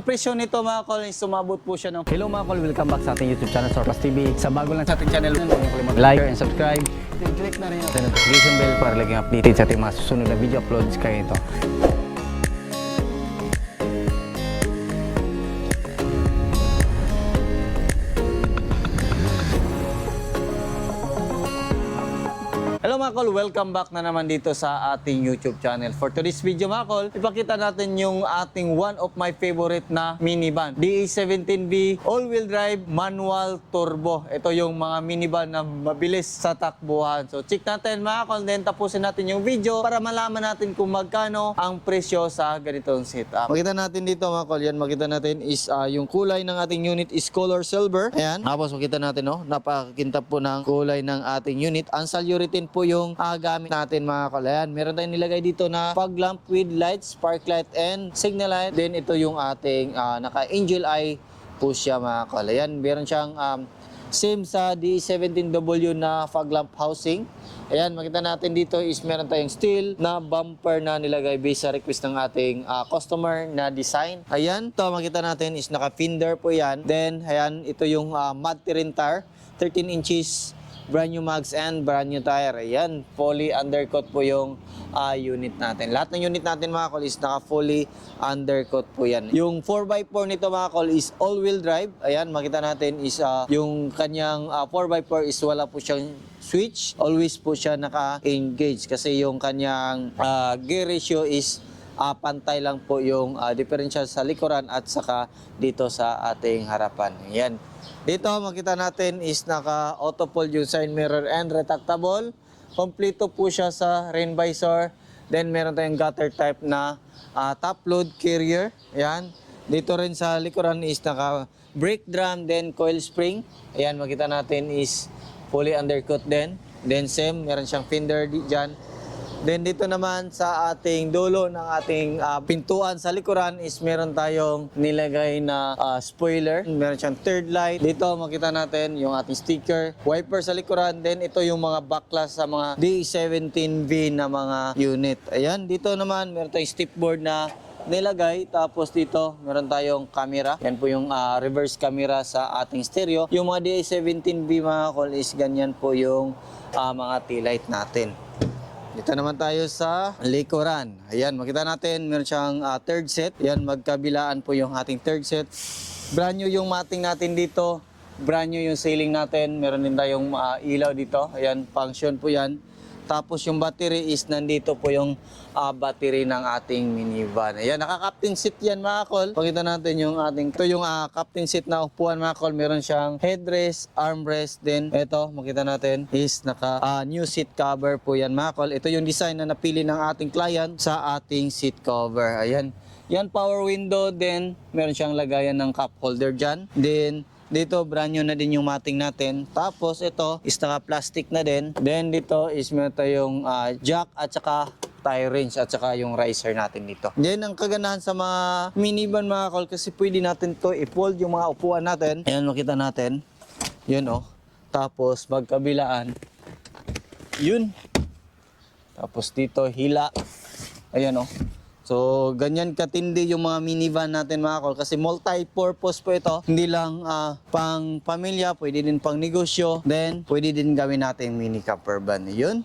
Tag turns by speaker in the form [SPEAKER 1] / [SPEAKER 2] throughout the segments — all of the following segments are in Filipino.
[SPEAKER 1] Presyo nito mga kol is sumabot po siya ng... Hello mga kol, welcome back sa ating YouTube channel, Sorpas TV. Sa bago lang sa ating channel, huwag kalimutan like and subscribe. Then click na rin ang notification bell para laging updated sa ating mga susunod na video uploads kayo ito. Hello mga kol, welcome back na naman dito sa ating YouTube channel. For today's video mga kol, ipakita natin yung ating one of my favorite na minivan. DA17B all-wheel drive manual turbo. Ito yung mga minivan na mabilis sa takbuhan. So check natin mga kol, then tapusin natin yung video para malaman natin kung magkano ang presyo sa ganitong setup. Makita natin dito mga kol, yan makita natin is yung kulay ng ating unit is color silver. Ayan, tapos makita natin napakakintab po ng kulay ng ating unit. Ansal urethane po yung gamit natin mga kol. Ayan, meron tayong nilagay dito na fog lamp with lights, spark light and signal light. Then ito yung ating naka angel eye po siya mga kol. Ayan, meron siyang same sa D17W na fog lamp housing. Ayan, makita natin dito is meron tayong steel na bumper na nilagay based sa request ng ating customer na design. Ayan, ito makita natin is naka fender po yan. Then, ayan, ito yung mud terrain tire, 13 inches brand new mags and brand new tire. Ayan, fully undercoat po yung unit natin. Lahat ng unit natin mga kol is naka fully undercoat po yan. Yung 4x4 nito mga kol is all-wheel drive. Ayan, makita natin is yung kanyang 4x4 is wala po siyang switch. Always po siya naka-engage kasi yung kanyang gear ratio is pantay lang po yung differential sa likuran at saka dito sa ating harapan. Ayan. Dito makita natin is naka auto fold yung side mirror and retractable. Kompleto po siya sa rain visor. Then meron tayong gutter type na top load carrier. Ayan. Dito rin sa likuran is naka brake drum then coil spring. Ayan, makita natin is fully undercoat din. Then same, meron siyang fender dyan. Then dito naman sa ating dulo ng ating pintuan sa likuran is meron tayong nilagay na spoiler. Meron siyang third light. Dito makita natin yung ating sticker, wiper sa likuran. Then ito yung mga backlash sa mga D17V na mga unit. Ayan, dito naman meron tayong step board na nilagay. Tapos dito meron tayong camera. Yan po yung reverse camera sa ating stereo. Yung mga DA17V mga kol is ganyan po yung mga tail light natin. Dito naman tayo sa likuran. Ayan, makita natin, meron siyang third set. Ayan, magkabilaan po yung ating third set. Brand new yung mating natin dito. Brand new yung ceiling natin. Meron din tayong ilaw dito. Ayan, function po yan. Tapos yung battery is nandito po yung battery ng ating minivan. Ayan, naka-captain seat yan mga kol. Pakita natin yung ating, ito yung captain seat na upuan mga kol. Meron siyang headrest, armrest. Then ito, makita natin is naka new seat cover po yan mga kol. Ito yung design na napili ng ating client sa ating seat cover. Ayan, yan power window. Then meron siyang lagayan ng cup holder dyan. Then dito, brand new na din yung mating natin. Tapos, ito is naka-plastic na din. Then, dito is meron tayong jack at saka tire range at saka yung riser natin dito. Then, ang kaganahan sa mga minivan mga kol kasi pwede natin to i-fold yung mga upuan natin. Ayan, makita natin. Yun Tapos, magkabilaan. Yun. Tapos dito, hila. Ayan So, ganyan katindi yung mga minivan natin mga kol kasi multi-purpose po ito. Hindi lang pang pamilya, pwede din pang negosyo. Then, pwede din gawin natin mini camper van. Yun.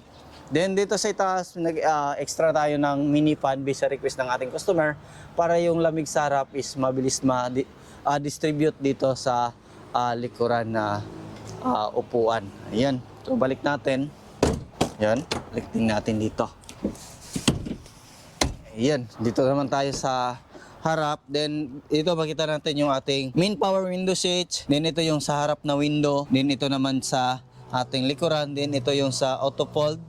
[SPEAKER 1] Then, dito sa itaas, extra tayo ng mini fan based sa request ng ating customer para yung lamig sa harap is mabilis ma-distribute dito sa likuran na upuan. Ayan. So, balik natin. Yan. Balik natin dito. Ayan, dito naman tayo sa harap. Then, ito makita natin yung ating main power window switch. Then, ito yung sa harap na window. Then, ito naman sa ating likuran. Then, ito yung sa auto fold.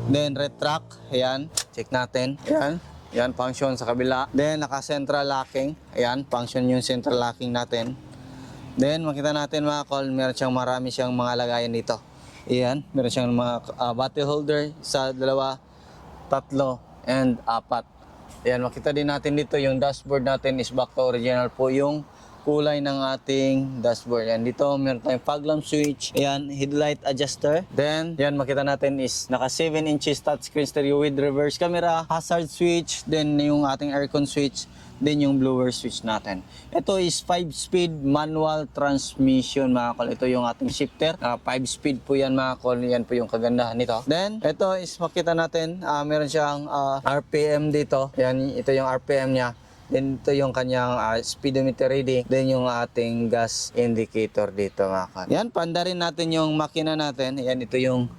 [SPEAKER 1] Then, retract. Ayan, check natin. Ayan, yan, function sa kabila. Then, naka-central locking. Ayan, function yung central locking natin. Then, makita natin mga kol, meron siyang marami siyang mga lagayan dito. Ayan, meron siyang mga bottle holder. Isa, dalawa, tatlo, and apat. Ayan, makita din natin dito yung dashboard natin is back to original po yung kulay ng ating dashboard. Ayan, dito meron tayong fog lamp switch. Ayan, headlight adjuster. Then, ayan, makita natin is naka 7 inches touchscreen stereo with reverse camera, hazard switch, then yung ating aircon switch. then yung blower switch natin. Ito is 5-speed manual transmission mga kol. Ito yung ating shifter. 5-speed po yan mga kol. Yan po yung kagandahan nito. Then, ito is makita natin, meron siyang RPM dito. Yan, ito yung RPM niya. Then ito yung kanyang speedometer reading. Then yung ating gas indicator dito mga kol. Yan, panda rin natin yung makina natin. Yan, ito yung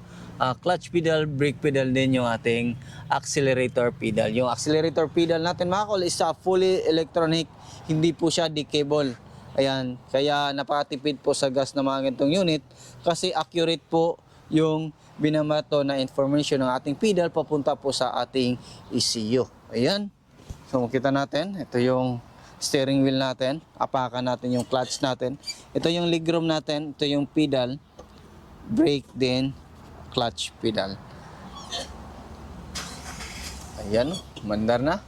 [SPEAKER 1] clutch pedal, brake pedal, din yung ating accelerator pedal. Yung accelerator pedal natin mga kol is fully electronic. Hindi po siya decable. Ayan, kaya napakatipid po sa gas na mga ganitong unit kasi accurate po yung binamato na information ng ating pedal papunta po sa ating ECU. Ayan. So makita natin, ito yung steering wheel natin, apakan natin yung clutch natin. Ito yung legroom natin, ito yung pedal, brake din, clutch pedal. Ayan, mandar na.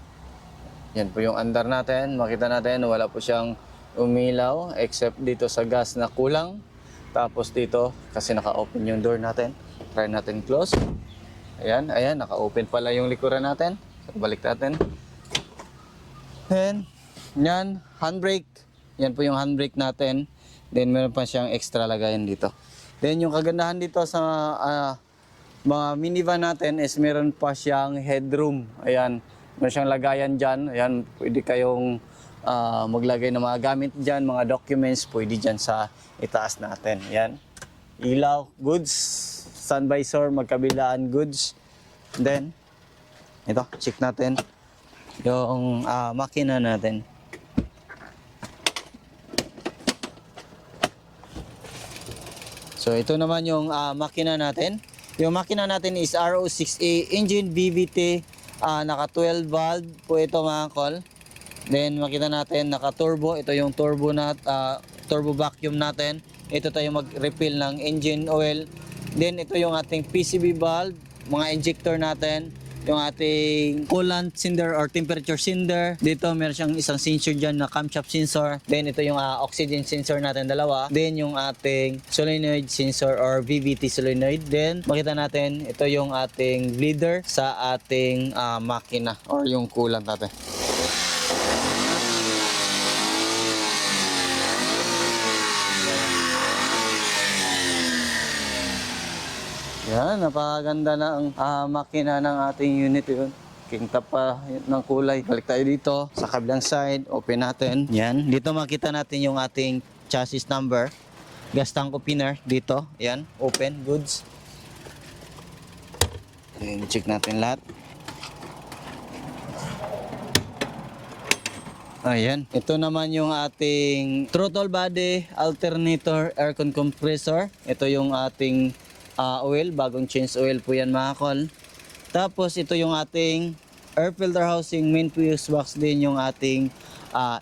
[SPEAKER 1] Yan po yung andar natin. Makita natin, wala po siyang umilaw except dito sa gas na kulang. Tapos dito, kasi naka-open yung door natin. Try natin close. Ayan, ayan, naka-open pala yung likuran natin. So, balik natin. Then, yan, handbrake. Yan po yung handbrake natin. Then, meron pa siyang extra lagayan dito. Then, yung kagandahan dito sa mga minivan natin is meron pa siyang headroom. Ayan, meron siyang lagayan dyan. Ayan, pwede kayong maglagay ng mga gamit dyan, mga documents, pwede dyan sa itaas natin. Ayan, ilaw, goods, sun visor, magkabilaan, goods. Then, ito, check natin yung makina natin. So ito naman yung makina natin. Yung makina natin is RO6A engine VVT, naka 12 valve po ito mga kol. Then makita natin naka turbo, ito yung turbo turbo vacuum natin. Ito tayo mag-refill ng engine oil. Then ito yung ating PCV valve, mga injector natin. Yung ating coolant sensor or temperature sensor. Dito meron siyang isang sensor dyan na camshaft sensor. Then ito yung oxygen sensor natin, dalawa. Then yung ating solenoid sensor or VVT solenoid. Then makita natin ito yung ating bleeder sa ating makina or yung coolant natin. Yan, napakaganda na ang makina ng ating unit yun. Kingtap pa ng kulay. Balik tayo dito sa kabilang side. Open natin. Yan, dito makita natin yung ating chassis number. Gas tank opener dito. Yan, open, goods. Yan, check natin lahat. Ayan, ito naman yung ating throttle body, alternator, aircon compressor. Ito yung ating oil, bagong change oil po yan mga kol. Tapos ito yung ating air filter housing, main fuse box din yung ating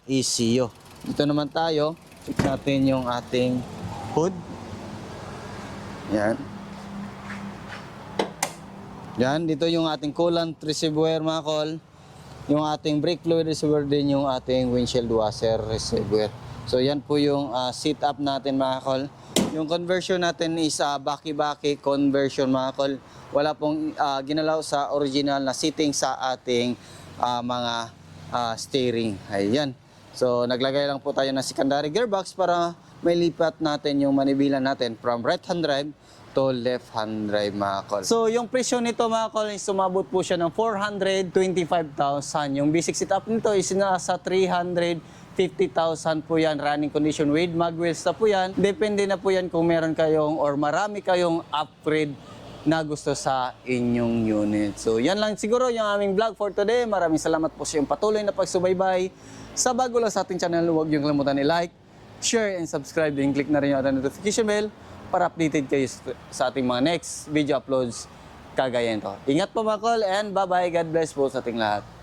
[SPEAKER 1] ECU. Dito naman tayo, check natin yung ating hood. Yan. Yan, dito yung ating coolant reservoir mga kol. Yung ating brake fluid reservoir din yung ating windshield washer reservoir. So yan po yung setup natin mga kol. Yung conversion natin is baki-baki conversion mga kol. Wala pong ginalaw sa original na seating sa ating mga steering. Ayan. So naglagay lang po tayo ng secondary gearbox para may lipat natin yung manibilan natin from right hand drive to left hand drive mga kol. So yung presyo nito mga kol is sumabot po siya ng 425,000. Yung basic setup nito is nasa 350,000 po yan, running condition with mag wheels na po yan. Depende na po yan kung meron kayong or marami kayong upgrade na gusto sa inyong unit. So yan lang siguro yung aming vlog for today. Maraming salamat po sa iyong patuloy na pagsubaybay. Sa bago lang sa ating channel, huwag niyong kalimutan i-like, share, and subscribe. Then click na rin yung ating notification bell para updated kayo sa ating mga next video uploads kagaya nito. Ingat po mga kol and bye-bye. God bless po sa ating lahat.